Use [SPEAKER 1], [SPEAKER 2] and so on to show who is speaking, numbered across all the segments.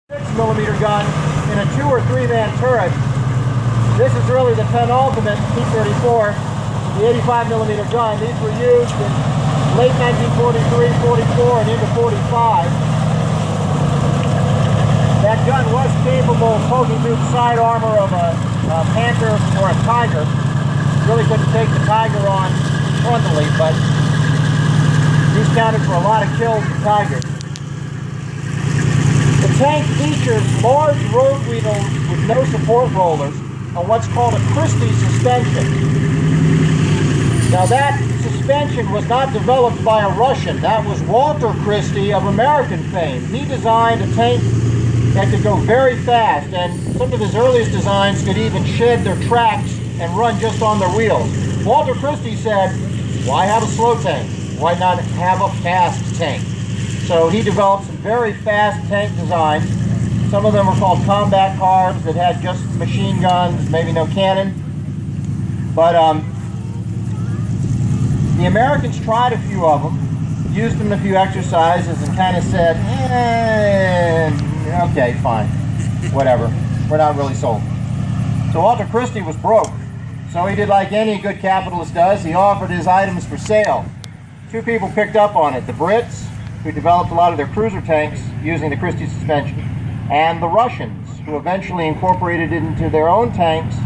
[SPEAKER 1] 6mm gun in a 2 or 3 man turret. This is really the penultimate T-34, the 85mm gun. These were used in late 1943, 44, and into 45. That gun was capable of poking through the side armor of a Panther or a Tiger. Really couldn't take the Tiger on frontally, but these counted for a lot of kills with Tigers. The tank features large road wheels with no support rollers on what's called a Christie suspension. Now that suspension was not developed by a Russian. That was Walter Christie of American fame. He designed a tank that could go very fast, and some of his earliest designs could even shed their tracks and run just on their wheels. Walter Christie said, why have a slow tank? Why not have a fast tank? So he developed some very fast tank designs. Some of them were called combat cars that had just machine guns, maybe no cannon. But the Americans tried a few of them, used them in a few exercises, and kind of said, okay, fine, whatever. We're not really sold. So Walter Christie was broke. So he did like any good capitalist does. He offered his items for sale. 2 people picked up on it. The Brits, who developed a lot of their cruiser tanks using the Christie suspension, and the Russians, who eventually incorporated it into their own tanks,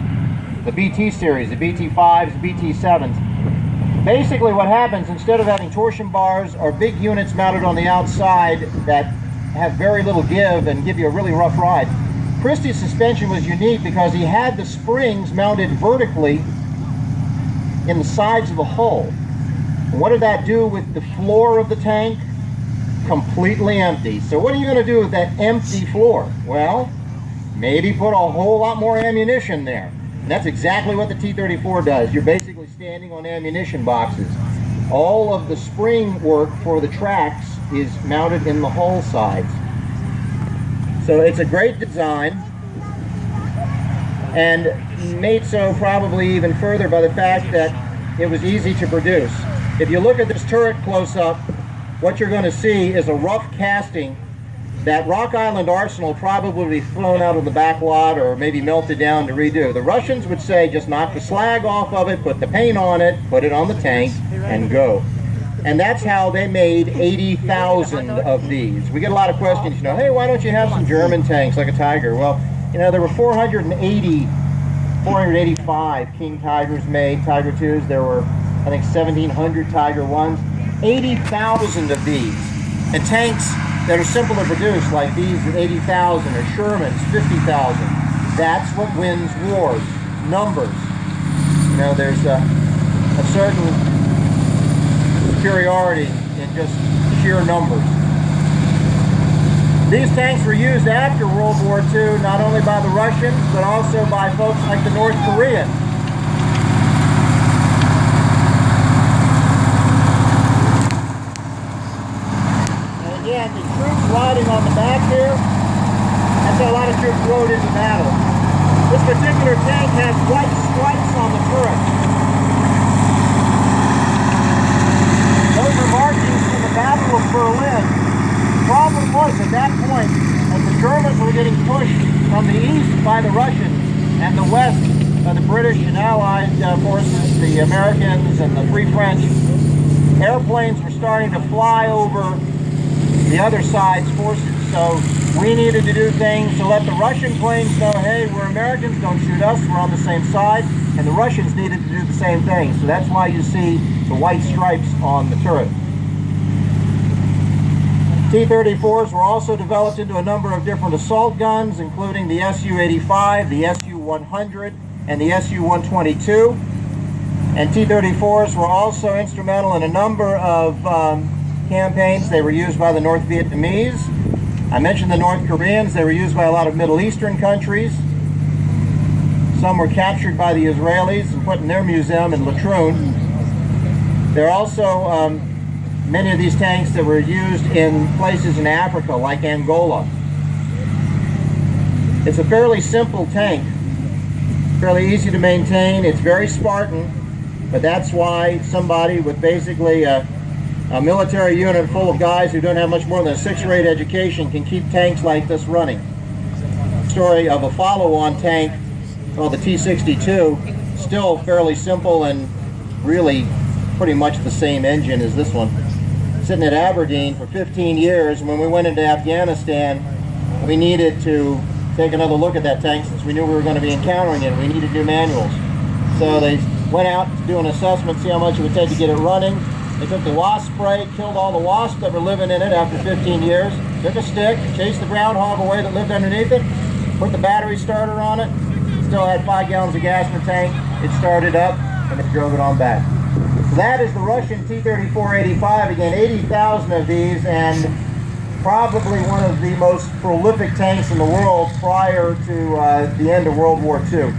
[SPEAKER 1] the BT series, the BT-5s, the BT-7s. Basically what happens, instead of having torsion bars or big units mounted on the outside that have very little give and give you a really rough ride, Christie's suspension was unique because he had the springs mounted vertically in the sides of the hull. And what did that do with the floor of the tank? Completely empty. So what are you going to do with that empty floor? Well, maybe put a whole lot more ammunition there. And that's exactly what the T-34 does. You're basically standing on ammunition boxes. All of the spring work for the tracks is mounted in the hull sides. So it's a great design, and made so probably even further by the fact that it was easy to produce. If you look at this turret close up, what you're going to see is a rough casting that Rock Island Arsenal probably flown out of the back lot or maybe melted down to redo. The Russians would say just knock the slag off of it, put the paint on it, put it on the tank, and go. And that's how they made 80,000 of these. We get a lot of questions, you know, hey, why don't you have some German tanks like a Tiger? Well, you know, there were 485 King Tigers made, Tiger 2s. There were, I think, 1,700 Tiger 1s. 80,000 of these. And tanks that are simple to produce, like these at 80,000, or Shermans, 50,000. That's what wins wars. Numbers. You know, there's a certain superiority in just sheer numbers. These tanks were used after World War II, not only by the Russians, but also by folks like the North Koreans. And again, the troops riding on the back here, that's how a lot of troops rode into battle. This particular tank has white stripes on the turret. Those are markings from the Battle of Berlin. The problem was, at that point, as the Germans were getting pushed from the east by the Russians and the west by the British and Allied forces, the Americans and the Free French, airplanes were starting to fly over the other side's forces. So we needed to do things to let the Russian planes know, hey, we're Americans, don't shoot us, we're on the same side. And the Russians needed to do the same thing. So that's why you see the white stripes on the turret. T-34s were also developed into a number of different assault guns, including the Su-85, the Su-100, and the Su-122. And T-34s were also instrumental in a number of campaigns. They were used by the North Vietnamese. I mentioned the North Koreans. They were used by a lot of Middle Eastern countries. Some were captured by the Israelis and put in their museum in Latrun. There are also many of these tanks that were used in places in Africa, like Angola. It's a fairly simple tank, fairly easy to maintain. It's very Spartan, but that's why somebody with basically a A military unit full of guys who don't have much more than a 6th grade education can keep tanks like this running. Story of a follow-on tank called the T-32, still fairly simple and really pretty much the same engine as this one. Sitting at Aberdeen for 15 years, and when we went into Afghanistan, we needed to take another look at that tank since we knew we were going to be encountering it. We needed new manuals. So they went out to do an assessment, see how much it would take to get it running. They took the wasp spray, killed all the wasps that were living in it after 15 years, took a stick, chased the groundhog away that lived underneath it, put the battery starter on it, still had 5 gallons of gas in the tank, it started up, and it drove it on back. So that is the Russian T-34-85, again 80,000 of these, and probably one of the most prolific tanks in the world prior to the end of World War II.